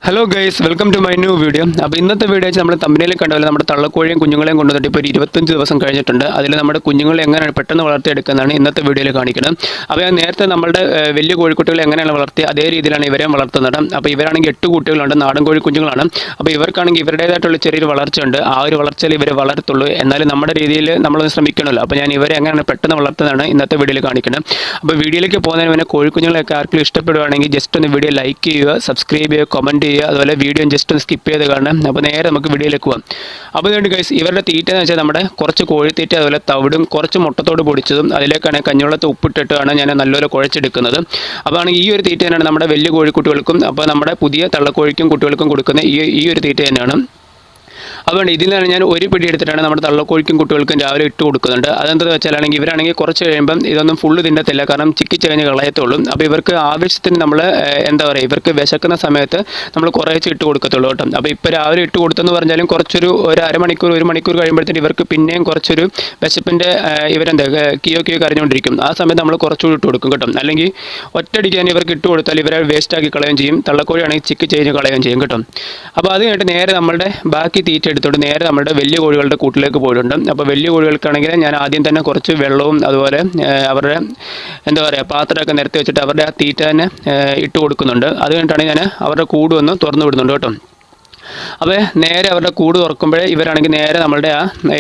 Hello guys, welcome to my new video. അപ്പോൾ ഇന്നത്തെ video വെച്ചാൽ നമ്മൾ തമ്പനയിൽ കണ്ടപോലെ നമ്മുടെ തള്ളക്കോഴിയും കുഞ്ഞുങ്ങളെയും കൊണ്ടുവന്നിട്ട് ഇപ്പോൾ ഒരു 25 ദിവസം കഴിഞ്ഞിട്ടുണ്ട്. അതിൽ നമ്മുടെ കുഞ്ഞുങ്ങളെ എങ്ങനെയാണ് പെട്ടെന്ന് വളർത്തിയെടുക്കുന്നതാണ് ഇന്നത്തെ വീഡിയോയിൽ കാണിക്കുന്നത്. അപ്പോൾ ഞാൻ നേരത്തെ നമ്മുടെ വലിയ കോഴിക്കുട്ടികളെ എങ്ങനെയാണ് വളർത്തി അതേ രീതിയിലാണ് ഇവരെ വളർത്തുന്നത്. അപ്പോൾ ഇവരാണെങ്കിൽ 8 കുട്ടികളുണ്ട്, നാടൻ കോഴി കുഞ്ഞുങ്ങളാണ്. അപ്പോൾ ഇവർക്കാണെങ്കിൽ ഇവരുടേതായിട്ടുള്ള ചെറിയൊരു വളർച്ചയുണ്ട്. ആ ഒരു വളർച്ചയിൽ ഇവരെ വളർത്തുള്ളൂ. എന്നാലും നമ്മുടെ രീതിയിൽ നമ്മളൊന്ന് ശ്രമിക്കണമല്ലോ. അപ്പോൾ ഞാൻ ഇവരെ എങ്ങനെയാണ് പെട്ടെന്ന് വളർത്തുന്നതാണ് ഇന്നത്തെ വീഡിയോയിൽ കാണിക്കുന്നത്. അപ്പോൾ വീഡിയോയിലേക്ക് പോകുന്നതിന് മുന്നേ കോഴിക്കുഞ്ഞുങ്ങളൊക്കെ ആർക്കെങ്കിലും ഇഷ്ടപ്പെടുവാണെങ്കിൽ ജസ്റ്റ് ഒന്ന് വീഡിയോ ലൈക്ക് ചെയ്യുക, സബ്സ്ക്രൈബ് ചെയ്യുക, കമൻറ്റ് ചെയ്യുക. അതുപോലെ വീഡിയോ ജസ്റ്റ് ഒന്ന് സ്കിപ്പ് ചെയ്ത് കാണണം. അപ്പോൾ നേരെ നമുക്ക് വീഡിയോയിലേക്ക് പോകാം. അപ്പോൾ അതുകൊണ്ട് ഗൈസ്, ഇവരുടെ തീറ്റ എന്ന് വെച്ചാൽ നമ്മുടെ കുറച്ച് കോഴിത്തീറ്റ, അതുപോലെ തവിടും കുറച്ച് മുട്ടത്തോട് പൊടിച്ചതും അതിലേക്കാണ് കഞ്ഞിവെള്ളത്ത് ഉപ്പിട്ടിട്ടാണ് ഞാൻ നല്ലപോലെ കുഴച്ചെടുക്കുന്നത്. അപ്പോൾ ഈ ഒരു തീറ്റ തന്നെയാണ് നമ്മുടെ വലിയ കോഴിക്കുട്ടികൾക്കും അപ്പോൾ നമ്മുടെ പുതിയ തള്ളക്കോഴിക്കും കുട്ടികൾക്കും കൊടുക്കുന്ന ഈ ഒരു തീറ്റ തന്നെയാണ്. അതുകൊണ്ട് ഇതിൽ നിന്നാണ് ഞാൻ ഒരു പിടി എടുത്തിട്ടാണ് നമ്മുടെ തള്ളക്കോഴിക്കും കുട്ടികൾക്കും രാവിലെ ഇട്ട് കൊടുക്കുന്നുണ്ട്. അതെന്താണെന്ന് വെച്ചാലാണെങ്കിൽ ഇവരാണെങ്കിൽ കുറച്ച് കഴിയുമ്പം ഇതൊന്നും ഫുള്ള് തിന്നത്തില്ല, കാരണം ചിക്കിച്ചകഞ്ഞ് കളയത്തുള്ളൂ. അപ്പോൾ ഇവർക്ക് ആവശ്യത്തിന് നമ്മൾ ഇവർക്ക് വിശക്കുന്ന സമയത്ത് നമ്മൾ കുറേശ്ശെ ഇട്ട് കൊടുക്കത്തുള്ളൂ കേട്ടോ. അപ്പോൾ ഇപ്പോൾ രാവിലെ ഇട്ട് കൊടുത്തെന്ന് പറഞ്ഞാലും കുറച്ചൊരു അരമണിക്കൂർ 1 മണിക്കൂർ കഴിയുമ്പോഴത്തേന് ഇവർക്ക് പിന്നെയും കുറച്ചൊരു വിശപ്പിൻ്റെ കിയോ കരഞ്ഞുകൊണ്ടിരിക്കും. ആ സമയത്ത് നമ്മൾ കുറച്ചുകൂടി ഇട്ട് കൊടുക്കും കേട്ടോ. അല്ലെങ്കിൽ ഒറ്റയടിക്ക് തന്നെ ഇവർക്ക് ഇട്ട് കൊടുത്താൽ ഇവരെ വേസ്റ്റാക്കി കളയുകയും ചെയ്യും. തള്ളക്കോഴിയാണെങ്കിൽ ചിക്കിച്ചകഞ്ഞ് കളയുകയും ചെയ്യും കേട്ടോ. അപ്പോൾ അത് കഴിഞ്ഞിട്ട് നേരെ നമ്മളുടെ ബാക്കി തീറ്റ എടുത്തോണ്ട് നേരെ നമ്മുടെ വലിയ കോഴികളുടെ കൂട്ടിലേക്ക് പോയിട്ടുണ്ട്. അപ്പോൾ വലിയ കോഴികൾക്കാണെങ്കിൽ ഞാൻ ആദ്യം തന്നെ കുറച്ച് വെള്ളവും അതുപോലെ അവരുടെ പാത്രമൊക്കെ നിരത്തി വെച്ചിട്ട് അവരുടെ ആ തീറ്റ തന്നെ ഇട്ട് കൊടുക്കുന്നുണ്ട്. അത് കഴിഞ്ഞിട്ടാണ് ഞാൻ അവരുടെ കൂട് ഒന്ന് തുറന്നു വിടുന്നുണ്ട് കേട്ടോ. അപ്പോൾ നേരെ അവരുടെ കൂട് തുറക്കുമ്പോഴേ ഇവരാണെങ്കിൽ നേരെ നമ്മളുടെ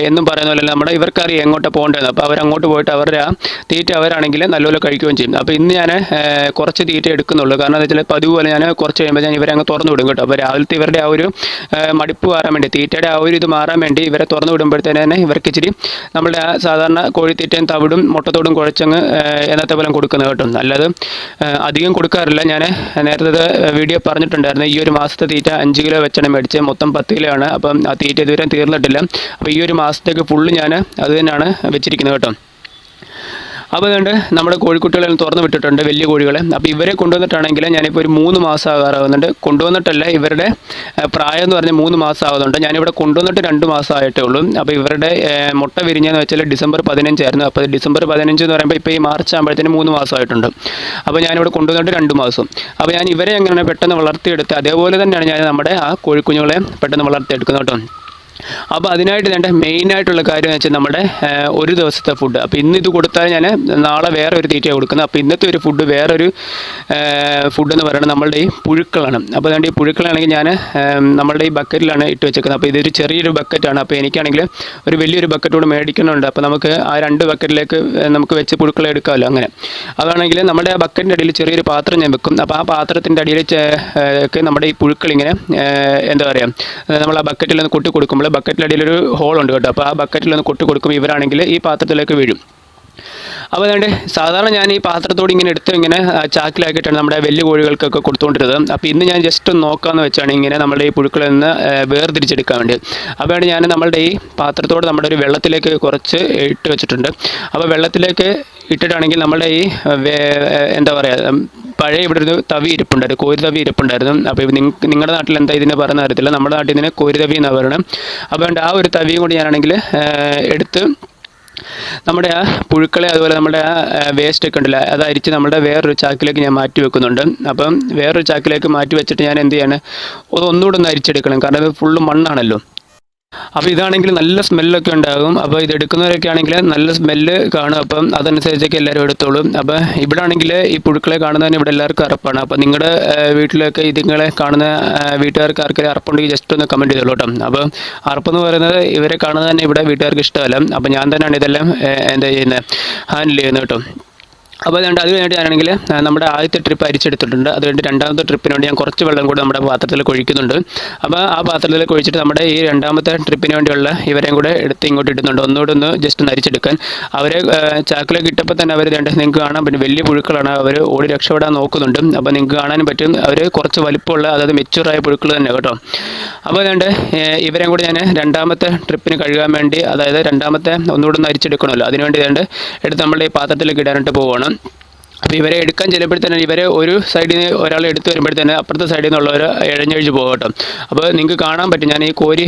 എന്നും പറയുന്ന പോലെ നമ്മുടെ ഇവർക്കറിയാം എങ്ങോട്ട് പോകേണ്ടത്. അപ്പോൾ അവരങ്ങോട്ട് പോയിട്ട് അവരുടെ തീറ്റ അവരാണെങ്കിൽ നല്ലപോലെ കഴിക്കുകയും ചെയ്യും. അപ്പോൾ ഇന്ന് ഞാൻ കുറച്ച് തീറ്റ എടുക്കുന്നുള്ളൂ, കാരണം എന്താ വെച്ചാൽ പതിവ് പോലെ ഞാൻ കുറച്ച് കഴിയുമ്പോൾ ഞാൻ ഇവരെ അങ്ങ് തുറന്നു വിടും കേട്ടോ. അപ്പോൾ രാവിലത്തെ ഇവരുടെ ആ ഒരു മടുപ്പ് മാറാൻ വേണ്ടി, തീറ്റയുടെ ആ ഒരു ഇത് മാറാൻ വേണ്ടി ഇവരെ തുറന്നു വിടുമ്പോഴത്തേന് തന്നെ ഇവർക്ക് ഇച്ചിരി നമ്മുടെ സാധാരണ കോഴിത്തീറ്റയും തവിടും മുട്ടത്തോടും കുഴച്ചങ്ങ് എന്നത്തെ പോലെ കൊടുക്കുന്നത് കേട്ടോ. അല്ലാതെ അധികം കൊടുക്കാറില്ല. ഞാൻ നേരത്തെ വീഡിയോ പറഞ്ഞിട്ടുണ്ടായിരുന്നു, ഈ ഒരു മാസത്തെ തീറ്റ 5 കിലോ വെച്ചാണ് മേടിച്ച്, മൊത്തം 10 കിലോയാണ്. അപ്പം ആ തീറ്റ ഇതുവരെ തീർന്നിട്ടില്ല. അപ്പോൾ ഈ ഒരു മാസത്തേക്ക് ഫുള്ള് ഞാൻ അത് തന്നെയാണ് വെച്ചിരിക്കുന്നത് കേട്ടോ. അപ്പോൾ അതുകൊണ്ട് നമ്മുടെ കോഴിക്കുട്ടികളെല്ലാം തുറന്നു വിട്ടിട്ടുണ്ട്, വലിയ കോഴികളെ. അപ്പോൾ ഇവരെ കൊണ്ടുവന്നിട്ടാണെങ്കിൽ ഞാനിപ്പോൾ ഒരു 3 മാസം ആകാറാകുന്നുണ്ട്. കൊണ്ടുവന്നിട്ടല്ല, ഇവരുടെ പ്രായം എന്ന് പറഞ്ഞാൽ 3 മാസം ആകുന്നുണ്ട്. ഞാനിവിടെ കൊണ്ടുവന്നിട്ട് 2 മാസം ആയിട്ടേ ഉള്ളൂ. അപ്പോൾ ഇവരുടെ മുട്ട വിരിഞ്ഞതെന്ന് വെച്ചാൽ ഡിസംബർ 15 ആയിരുന്നു. അപ്പോൾ ഡിസംബർ 15 എന്ന് പറയുമ്പോൾ ഇപ്പോൾ ഈ മാർച്ച് ആകുമ്പോഴത്തേന് 3 മാസമായിട്ടുണ്ട്. അപ്പോൾ ഞാനിവിടെ കൊണ്ടുവന്നിട്ട് 2 മാസം. അപ്പോൾ ഞാൻ ഇവരെ എങ്ങനെ പെട്ടെന്ന് വളർത്തിയെടുത്ത് അതേപോലെ തന്നെയാണ് ഞാൻ നമ്മുടെ ആ കോഴിക്കുഞ്ഞുങ്ങളെ പെട്ടെന്ന് വളർത്തിയെടുക്കുന്നത് കേട്ടോ. അപ്പോൾ അതിനായിട്ട് എൻ്റെ മെയിനായിട്ടുള്ള കാര്യം എന്ന് വെച്ചാൽ നമ്മുടെ ഒരു ദിവസത്തെ ഫുഡ്. അപ്പോൾ ഇന്ന് ഇത് കൊടുത്താൽ ഞാൻ നാളെ വേറെ ഒരു തീറ്റയാണ് കൊടുക്കുന്നത്. അപ്പോൾ ഇന്നത്തെ ഒരു ഫുഡ് വേറൊരു ഫുഡ് എന്ന് പറയുന്നത് നമ്മളുടെ ഈ പുഴുക്കളാണ്. അപ്പോൾ അതുകൊണ്ട് ഈ പുഴുക്കളാണെങ്കിൽ ഞാൻ നമ്മളുടെ ഈ ബക്കറ്റിലാണ് ഇട്ട് വെച്ചേക്കുന്നത്. അപ്പോൾ ഇതൊരു ചെറിയൊരു ബക്കറ്റാണ്. അപ്പോൾ എനിക്കാണെങ്കിൽ ഒരു വലിയൊരു ബക്കറ്റ് കൂടെ മേടിക്കുന്നുണ്ട്. അപ്പോൾ നമുക്ക് ആ 2 ബക്കറ്റിലേക്ക് നമുക്ക് വെച്ച് പുഴുക്കളെ എടുക്കാമല്ലോ. അങ്ങനെ അതാണെങ്കിൽ നമ്മുടെ ആ ബക്കറ്റിൻ്റെ അടിയിൽ ചെറിയൊരു പാത്രം ഞാൻ വെക്കും. അപ്പോൾ ആ പാത്രത്തിൻ്റെ അടിയിൽ ഒക്കെ നമ്മുടെ ഈ പുഴുക്കളിങ്ങനെ നമ്മൾ ആ ബക്കറ്റിൽ നിന്ന് കൊട്ടി കൊടുക്കുമ്പോൾ ബക്കറ്റിലടിയിലൊരു ഹോളുണ്ട് കേട്ടോ. അപ്പോൾ ആ ബക്കറ്റിലൊന്ന് കൊട്ടി കൊടുക്കുമ്പോൾ ഇവരാണെങ്കിൽ ഈ പാത്രത്തിലേക്ക് വീഴും. അപ്പോൾ അതുകൊണ്ട് സാധാരണ ഞാൻ ഈ പാത്രത്തോട് ഇങ്ങനെ എടുത്ത് ഇങ്ങനെ ചാക്കിലാക്കിയിട്ടാണ് നമ്മുടെ വലിയ കോഴികൾക്കൊക്കെ കൊടുത്തുകൊണ്ടിരുന്നത്. അപ്പോൾ ഇന്ന് ഞാൻ ജസ്റ്റ് ഒന്ന് നോക്കാമെന്ന് വെച്ചാണ് ഇങ്ങനെ നമ്മുടെ ഈ പുഴുക്കളിൽ നിന്ന് വേർതിരിച്ചെടുക്കാൻ വേണ്ടി. അപ്പോൾ ഞാൻ നമ്മളുടെ ഈ പാത്രത്തോട് നമ്മുടെ ഒരു വെള്ളത്തിലേക്ക് കുറച്ച് ഇട്ട് വെച്ചിട്ടുണ്ട്. അപ്പോൾ വെള്ളത്തിലേക്ക് ഇട്ടിട്ടാണെങ്കിൽ നമ്മുടെ ഈ പഴയ ഇവിടെ ഒരു തവി ഇരിപ്പുണ്ടായിരുന്നു, കോരി തവി ഇരിപ്പുണ്ടായിരുന്നു. അപ്പോൾ നിങ്ങളുടെ നാട്ടിൽ എന്താ ഇതിനെ പറയുന്ന അറിയത്തില്ല, നമ്മുടെ നാട്ടിൽ ഇതിനെ കോരി തവി എന്നാണ് പറയണം. അപ്പോൾ ആ ഒരു തവിയും കൂടി ഞാനാണെങ്കിൽ എടുത്ത് നമ്മുടെ ആ പുഴുക്കളെ അതുപോലെ നമ്മുടെ ആ വേസ്റ്റ് ഒക്കെ ഉണ്ടല്ലോ അത് അരിച്ച് നമ്മുടെ വേറൊരു ചാക്കിലേക്ക് ഞാൻ മാറ്റി വെക്കുന്നുണ്ട്. അപ്പം വേറൊരു ചാക്കിലേക്ക് മാറ്റി വെച്ചിട്ട് ഞാൻ എന്ത് ചെയ്യാണ്, ഒന്നുകൂടെ ഒന്ന് അരിച്ചെടുക്കണം, കാരണം ഇത് ഫുള്ള് മണ്ണാണല്ലോ. അപ്പോൾ ഇതാണെങ്കിൽ നല്ല സ്മെല്ലൊക്കെ ഉണ്ടാകും. അപ്പോൾ ഇത് എടുക്കുന്നവരൊക്കെ ആണെങ്കിൽ നല്ല സ്മെല്ല് കാണും. അപ്പം അതനുസരിച്ചൊക്കെ എല്ലാവരും എടുത്തോളും. അപ്പോൾ ഇവിടെ ആണെങ്കിൽ ഈ പുഴുക്കളെ കാണുന്നതിന് ഇവിടെ എല്ലാവർക്കും അറപ്പാണ്. അപ്പോൾ നിങ്ങളുടെ വീട്ടിലൊക്കെ ഇതിങ്ങളെ കാണുന്ന വീട്ടുകാർക്ക് ആർക്കെങ്കിലും അറപ്പുണ്ടെങ്കിൽ ജസ്റ്റ് ഒന്ന് കമൻറ്റ് ചെയ്തോളൂ കേട്ടോ. അപ്പോൾ അറപ്പെന്ന് പറയുന്നത് ഇവരെ കാണുന്നത് തന്നെ ഇവിടെ വീട്ടുകാർക്ക് ഇഷ്ടമല്ല. അപ്പോൾ ഞാൻ തന്നെയാണ് ഇതെല്ലാം ഹാൻഡിൽ ചെയ്യുന്നത് കേട്ടോ. അപ്പോൾ അതുകൊണ്ട് അത് കഴിഞ്ഞിട്ട് ഞാനാണെങ്കിൽ നമ്മുടെ ആദ്യത്തെ ട്രിപ്പ് അരിച്ചെടുത്തിട്ടുണ്ട്. അത് കഴിഞ്ഞിട്ട് രണ്ടാമത്തെ ട്രിപ്പിന് വേണ്ടി ഞാൻ കുറച്ച് വെള്ളം കൂടെ നമ്മുടെ പാത്രത്തിൽ ഒഴിക്കുന്നുണ്ട്. അപ്പോൾ ആ പാത്രത്തിൽ ഒഴിച്ചിട്ട് നമ്മുടെ ഈ രണ്ടാമത്തെ ട്രിപ്പിന് വേണ്ടിയുള്ള ഇവരെയും കൂടെ എടുത്ത് ഇങ്ങോട്ട് ഇടുന്നുണ്ട്. ഒന്നുകൂടെ ഒന്ന് ജസ്റ്റ് ഒന്ന് അരിച്ചെടുക്കാൻ. അവരെ ചാക്കിലേക്ക് ഇട്ടപ്പോൾ തന്നെ അവർ നിങ്ങൾക്ക് കാണാൻ പറ്റും, വലിയ പുഴുക്കളാണ്. അവർ ഓടി രക്ഷപ്പെടാൻ നോക്കുന്നുണ്ട്. അപ്പോൾ നിങ്ങൾക്ക് കാണാനും പറ്റും അവർ കുറച്ച് വലിപ്പമുള്ള, അതായത് മെച്യൂറായ പുഴുക്കൾ തന്നെ കേട്ടോ. അപ്പോൾ അതുകൊണ്ട് ഇവരെയും കൂടി ഞാൻ രണ്ടാമത്തെ ട്രിപ്പിന് കഴുകാൻ വേണ്ടി, അതായത് രണ്ടാമത്തെ ഒന്നുകൂടെ ഒന്ന് അരിച്ചെടുക്കണമല്ലോ, അതിനുവേണ്ടി എടുത്ത് നമ്മുടെ ഈ പാത്രത്തിലേക്ക് ഇടാനായിട്ട് പോവുകയാണ്. അപ്പോൾ ഇവരെ എടുക്കാൻ ചെല്ലുമ്പോഴത്തേനും ഇവരെ ഒരു സൈഡിൽ നിന്ന് ഒരാൾ എടുത്ത് വരുമ്പോഴത്തേന് അപ്പുറത്തെ സൈഡിൽ നിന്നുള്ളവർ ഇഴഞ്ഞഴിച്ച് പോകും കേട്ടോ. അപ്പോൾ നിങ്ങൾക്ക് കാണാൻ പറ്റും, ഞാൻ ഈ കോരി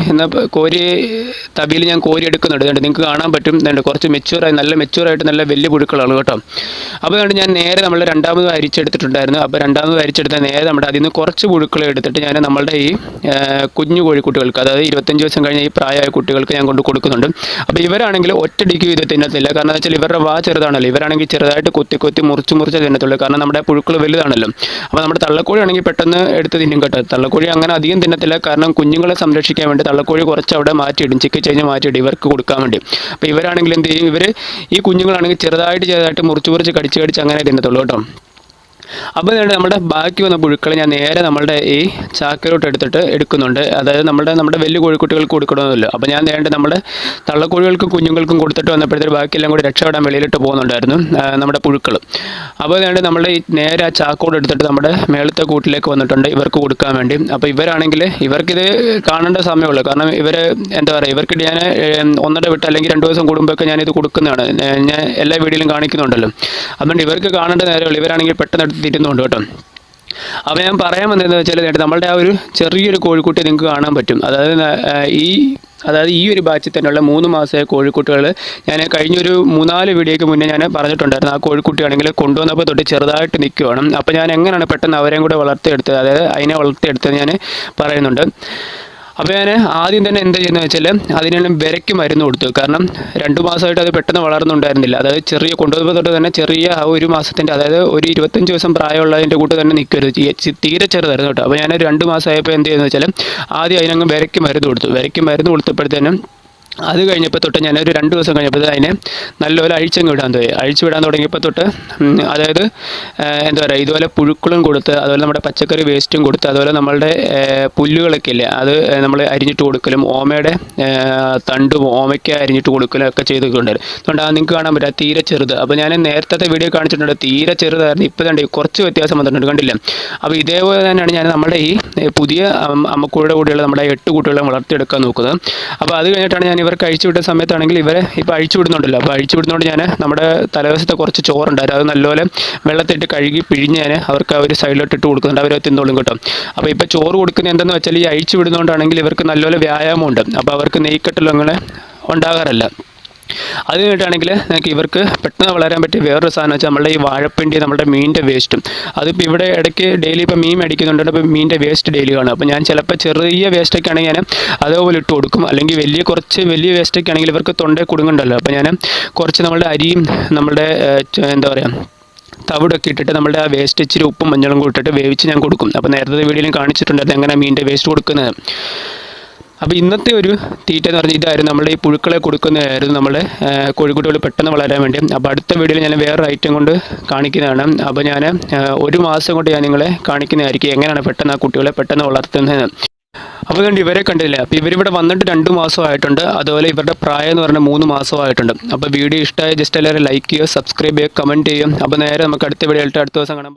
തവിയിൽ ഞാൻ കോരി എടുക്കുന്നുണ്ട്. അതുകൊണ്ട് നിങ്ങൾക്ക് കാണാൻ പറ്റും, കുറച്ച് നല്ല മെച്യൂറായിട്ട് നല്ല വലിയ പുഴുക്കളാണ് കേട്ടോ. അപ്പോൾ അതുകൊണ്ട് ഞാൻ നേരെ നമ്മൾ രണ്ടാമത് അരിച്ചെടുത്തിട്ടുണ്ടായിരുന്നു. അപ്പോൾ രണ്ടാമത് അരിച്ചെടുത്ത നേരെ നമ്മുടെ അതിൽ നിന്ന് കുറച്ച് പുഴുക്കളെ എടുത്തിട്ട് ഞാൻ നമ്മളുടെ ഈ കുഞ്ഞു കോഴിക്കുട്ടികൾക്ക്, അതായത് 25 ദിവസം കഴിഞ്ഞ ഈ പ്രായമായ കുട്ടികൾക്ക് ഞാൻ കൊണ്ട് കൊടുക്കുന്നുണ്ട്. അപ്പോൾ ഇവരാണെങ്കിൽ ഒറ്റടിക്ക് ഇത് തിന്നത്തില്ല. കാരണം എന്ന് വെച്ചാൽ ഇവരുടെ വാ ചെറുതാണല്ലോ. ഇവരാണെങ്കിൽ ചെറുതായിട്ട് കൊത്തി മുറിച്ച് തിന്നത്തുള്ളൂ. കാരണം നമ്മുടെ പുഴുക്കൾ വലുതാണല്ലോ. അപ്പോൾ നമ്മുടെ തള്ളക്കോഴി ആണെങ്കിൽ പെട്ടെന്ന് എടുത്ത് തിന്നും കേട്ടോ. തള്ളക്കോഴി അങ്ങനെ അധികം തിന്നത്തില്ല. കാരണം കുഞ്ഞുങ്ങളെ സംരക്ഷിക്കാൻ വേണ്ടി തള്ളക്കോഴി കുറച്ച് അവിടെ മാറ്റിയിടും, ചിക്കി കഴിഞ്ഞ് മാറ്റിയിടും ഇവർക്ക് കൊടുക്കാൻ വേണ്ടി. അപ്പോൾ ഇവരാണെങ്കിൽ എന്ത് ചെയ്യും, ഈ കുഞ്ഞുങ്ങളാണെങ്കിൽ ചെറുതായിട്ട് മുറിച്ച് കടിച്ച് അങ്ങനെ തിന്നത്തുള്ളൂ കേട്ടോ. അപ്പോൾ നമ്മുടെ ബാക്കി വന്ന പുഴുക്കൾ ഞാൻ നേരെ നമ്മളുടെ ഈ ചാക്കിലോട്ട് എടുക്കുന്നുണ്ട്. അതായത് നമ്മുടെ വലിയ കോഴിക്കുട്ടികൾക്ക് കൊടുക്കണമെന്നല്ലോ. അപ്പോൾ ഞാൻ നമ്മുടെ തള്ളക്കോഴികൾക്കും കുഞ്ഞുങ്ങൾക്കും കൊടുത്തിട്ട് വന്നപ്പോഴത്തേക്ക് ബാക്കിയെല്ലാം കൂടി രക്ഷപ്പെടാൻ വെളിയിലിട്ട് പോകുന്നുണ്ടായിരുന്നു നമ്മുടെ പുഴുക്കൾ. അപ്പോൾ നമ്മൾ ഈ നേരെ ആ ചാക്കോട് എടുത്തിട്ട് നമ്മുടെ മേളത്തെ കൂട്ടിലേക്ക് വന്നിട്ടുണ്ട് ഇവർക്ക് കൊടുക്കാൻ വേണ്ടി. അപ്പോൾ ഇവരാണെങ്കിൽ ഇവർക്കിത് കാണേണ്ട സമയമുള്ളൂ. കാരണം എന്താ പറയുക, ഇവർക്ക് ഞാൻ ഒന്നര വിട്ട് അല്ലെങ്കിൽ 2 ദിവസം കൂടുമ്പോഴൊക്കെ ഞാനിത് കൊടുക്കുന്നതാണ്. ഞാൻ എല്ലാ വീഡിയോയിലും കാണിക്കുന്നുണ്ടല്ലോ. അതുകൊണ്ട് ഇവർക്ക് കാണേണ്ട നേരമുള്ളൂ. ഇവരാണെങ്കിൽ പെട്ടെന്ന് തിരുന്നുണ്ട് കേട്ടോ. അപ്പോൾ ഞാൻ പറയാൻ വന്നതെന്ന് വെച്ചാൽ നമ്മളുടെ ആ ഒരു ചെറിയൊരു കോഴിക്കുട്ടി നിങ്ങൾക്ക് കാണാൻ പറ്റും. അതായത് ഈ ഒരു ബാച്ചിൽ തന്നെയുള്ള 3 മാസമായ കോഴിക്കുട്ടികൾ ഞാൻ കഴിഞ്ഞൊരു 3-4 വീഡിയോയ്ക്ക് മുന്നേ ഞാൻ പറഞ്ഞിട്ടുണ്ടായിരുന്നു. ആ കോഴിക്കുട്ടിയാണെങ്കിൽ കൊണ്ടുവന്നപ്പോൾ തൊട്ട് ചെറുതായിട്ട് നിൽക്കുകയാണ്. അപ്പോൾ ഞാൻ എങ്ങനെയാണ് പെട്ടെന്ന് അവരെയും കൂടെ വളർത്തിയെടുത്തത്, അതായത് അതിനെ വളർത്തിയെടുത്തത് ഞാൻ പറയുന്നുണ്ട്. അപ്പോൾ ഞാൻ ആദ്യം തന്നെ എന്താ ചെയ്യുന്നത് വെച്ചാൽ അതിനെല്ലാം വിരയ്ക്ക് മരുന്ന് കൊടുത്തു. കാരണം 2 മാസമായിട്ട് അത് പെട്ടെന്ന് വളർന്നുണ്ടായിരുന്നില്ല. അതായത് കൊണ്ടുവന്നപ്പോൾ തൊട്ട് തന്നെ ചെറിയ ആ 1 മാസത്തിൻ്റെ, അതായത് ഒരു 25 ദിവസം പ്രായമുള്ളതിൻ്റെ കൂട്ട് തന്നെ നിൽക്കരുത്, തീരെ ചെറുതായിരുന്നു കേട്ടോ. അപ്പോൾ ഞാൻ 2 മാസമായപ്പോൾ എന്ത് ചെയ്യുന്നത് വെച്ചാൽ ആദ്യം അതിനങ്ങ് വിരയ്ക്ക് മരുന്ന് കൊടുത്തു. വിരയ്ക്ക് മരുന്ന് കൊടുത്തപ്പോഴത്തേനും അത് കഴിഞ്ഞപ്പോൾ തൊട്ട് ഞാനൊരു 2 ദിവസം കഴിഞ്ഞപ്പോൾ അതിനെ നല്ലപോലെ അഴിച്ചു വിടാൻ തുടങ്ങിയപ്പോൾ തൊട്ട്, അതായത് എന്താ പറയുക, ഇതുപോലെ പുഴുക്കളും കൊടുത്ത്, അതുപോലെ നമ്മുടെ പച്ചക്കറി വേസ്റ്റും കൊടുത്ത്, അതുപോലെ നമ്മളുടെ പുല്ലുകളൊക്കെ ഇല്ലേ അത് നമ്മൾ അരിഞ്ഞിട്ട് കൊടുക്കലും, ഓമയുടെ തണ്ടും ഓമയ്ക്ക അരിഞ്ഞിട്ട് കൊടുക്കലും ഒക്കെ ചെയ്തിട്ടുണ്ടായിരുന്നു. അതുകൊണ്ട് നിങ്ങൾക്ക് കാണാൻ പറ്റും തീരെ ചെറുത്. അപ്പോൾ ഞാൻ നേരത്തെ വീഡിയോ കാണിച്ചിട്ടുണ്ട്, തീരെ ചെറുതായിരുന്നു. ഇപ്പോൾ തന്നെ കുറച്ച് വ്യത്യാസം വന്നിട്ടുണ്ട്, കണ്ടില്ല. അപ്പോൾ ഇതേപോലെ തന്നെയാണ് ഞാൻ നമ്മുടെ ഈ പുതിയ അമ്മക്കൂടെ കൂടെയുള്ള നമ്മുടെ 8 കുട്ടികളെ വളർത്തിയെടുക്കാൻ നോക്കുന്നത്. അപ്പോൾ അത് കഴിഞ്ഞിട്ടാണ് ഞാൻ ഇവർക്ക് അഴിച്ചുവിട്ട സമയത്താണെങ്കിൽ ഇവരെ ഇപ്പോൾ അഴിച്ചുവിടുന്നുണ്ടല്ലോ. അപ്പോൾ അഴിച്ചുവിടുന്നതുകൊണ്ട് ഞാൻ നമ്മുടെ തലേദിവസത്തെ കുറച്ച് ചോറുണ്ടായിരുന്നു, അത് നല്ലപോലെ വെള്ളത്തിട്ട് കഴുകി പിഴിഞ്ഞ് ഞാൻ അവർക്ക് ആ ഒരു സൈഡിലോട്ട് ഇട്ട് കൊടുക്കുന്നുണ്ട്. അവരെ തിന്നോളും കേട്ടോ. അപ്പോൾ ഇപ്പോൾ ചോറ് കൊടുക്കുന്നത് എന്തെന്ന് വെച്ചാൽ ഈ അഴിച്ചുവിടുന്നതുകൊണ്ടാണെങ്കിൽ ഇവർക്ക് നല്ലപോലെ വ്യായാമമുണ്ട്. അപ്പോൾ അവർക്ക് നെയ്ക്കെട്ടലും അങ്ങനെ ഉണ്ടാകാറില്ല. അത് കഴിഞ്ഞിട്ടാണെങ്കിൽ നമുക്ക് ഇവർക്ക് പെട്ടെന്ന് വളരാൻ പറ്റിയ വേറൊരു സാധനം വെച്ചാൽ നമ്മളുടെ ഈ വാഴപ്പിണ്ടി, നമ്മുടെ മീനിൻ്റെ വേസ്റ്റും. അതിപ്പോൾ ഇവിടെ ഇടയ്ക്ക് ഡെയിലി ഇപ്പോൾ മീൻ മേടിക്കുന്നുണ്ട്. അപ്പോൾ മീനിൻ്റെ വേസ്റ്റ് ഡെയിലി കാണും. അപ്പോൾ ഞാൻ ചിലപ്പോൾ ചെറിയ വേസ്റ്റൊക്കെ ആണെങ്കിൽ ഞാൻ അതേപോലെ ഇട്ട് കൊടുക്കും. അല്ലെങ്കിൽ കുറച്ച് വലിയ വേസ്റ്റൊക്കെ ആണെങ്കിൽ ഇവർക്ക് തൊണ്ടയിൽ കുടുങ്ങുന്നുണ്ടല്ലോ. അപ്പോൾ ഞാൻ കുറച്ച് നമ്മളുടെ അരിയും നമ്മളുടെ എന്താ പറയുക തവിടൊക്കെ ഇട്ടിട്ട് നമ്മളുടെ ആ വേസ്റ്റ് ഇച്ചിരി ഉപ്പും മഞ്ഞളും കൂട്ടിട്ട് വേവിച്ച് ഞാൻ കൊടുക്കും. അപ്പോൾ നേരത്തെ വീഡിയോയിലും കാണിച്ചിട്ടുണ്ടായിരുന്നു എങ്ങനെ മീനിൻ്റെ വേസ്റ്റ് കൊടുക്കുന്നത്. അപ്പോൾ ഇന്നത്തെ ഒരു തീറ്റ എന്ന് പറഞ്ഞാൽ ഇതായിരുന്നു, നമ്മുടെ ഈ പുഴുക്കളെ കൊടുക്കുന്നതായിരുന്നു നമ്മുടെ കോഴിക്കുട്ടികൾ പെട്ടെന്ന് വളരാൻ വേണ്ടി. അപ്പോൾ അടുത്ത വീഡിയോയിൽ ഞാൻ വേറൊരു ഐറ്റം കൊണ്ട് കാണിക്കുന്നതാണ്. അപ്പോൾ ഞാൻ 1 മാസം കൊണ്ട് ഞാൻ നിങ്ങളെ കാണിക്കുന്നതായിരിക്കും എങ്ങനെയാണ് പെട്ടെന്ന് ആ കുട്ടികളെ പെട്ടെന്ന് വളർത്തുന്നത്. അപ്പോൾ അതുകൊണ്ട് ഇവരെ കണ്ടില്ല. അപ്പോൾ ഇവരിവിടെ വന്നിട്ട് 2 മാസമായിട്ടുണ്ട്. അതുപോലെ ഇവരുടെ പ്രായം എന്ന് പറഞ്ഞാൽ 3 മാസമായിട്ടുണ്ട്. അപ്പോൾ വീഡിയോ ഇഷ്ടമായ ജസ്റ്റ് എല്ലാവരും ലൈക്ക് ചെയ്യുക, സബ്സ്ക്രൈബ് ചെയ്യുക, കമൻറ്റ് ചെയ്യുക. അപ്പോൾ നേരെ നമുക്ക് അടുത്ത വീഡിയോ ആയിട്ട് അടുത്ത ദിവസം കാണാം.